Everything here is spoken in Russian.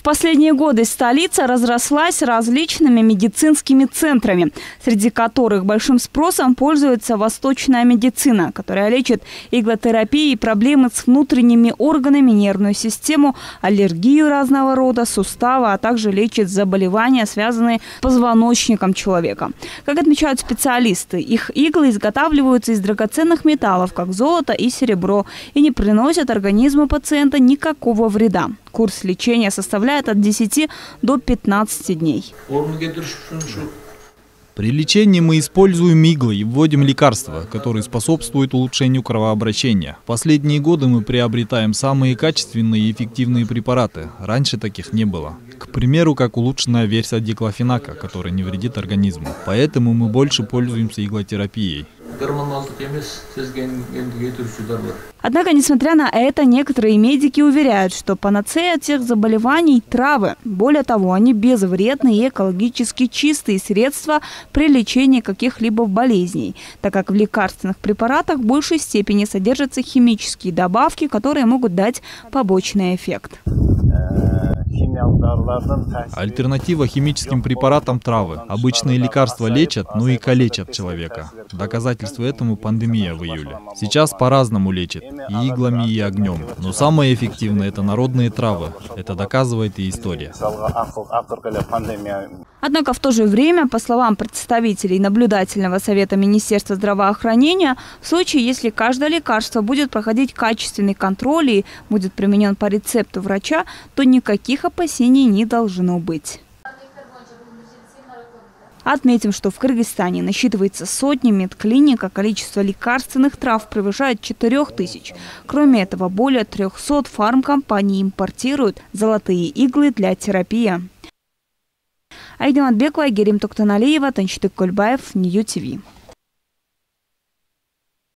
В последние годы столица разрослась различными медицинскими центрами, среди которых большим спросом пользуется восточная медицина, которая лечит иглотерапией, проблемы с внутренними органами, нервную систему, аллергию разного рода, суставы, а также лечит заболевания, связанные с позвоночником человека. Как отмечают специалисты, их иглы изготавливаются из драгоценных металлов, как золото и серебро, и не приносят организму пациента никакого вреда. Курс лечения составляет от 10 до 15 дней. При лечении мы используем иглы и вводим лекарства, которые способствуют улучшению кровообращения. В последние годы мы приобретаем самые качественные и эффективные препараты. Раньше таких не было. К примеру, как улучшенная версия диклофенака, которая не вредит организму. Поэтому мы больше пользуемся иглотерапией. Однако, несмотря на это, некоторые медики уверяют, что панацея от всех заболеваний – травы. Более того, они безвредные и экологически чистые средства при лечении каких-либо болезней, так как в лекарственных препаратах в большей степени содержатся химические добавки, которые могут дать побочный эффект. Альтернатива химическим препаратам – травы. Обычные лекарства лечат, но и калечат человека. Доказательство этому – пандемия в июле. Сейчас по-разному лечат – и иглами, и огнем. Но самое эффективное – это народные травы. Это доказывает и история. Однако в то же время, по словам представителей наблюдательного совета Министерства здравоохранения, в случае, если каждое лекарство будет проходить качественный контроль и будет применен по рецепту врача, то никаких опасений не должно быть. Отметим, что в Кыргызстане насчитывается сотни медклиник, а количество лекарственных трав превышает 4000. Кроме этого, более 300 фармкомпаний импортируют золотые иглы для терапии. Айдина Атбекова, Герим Токтаналиева, Танчтык Кольбаев, Нью ТВ.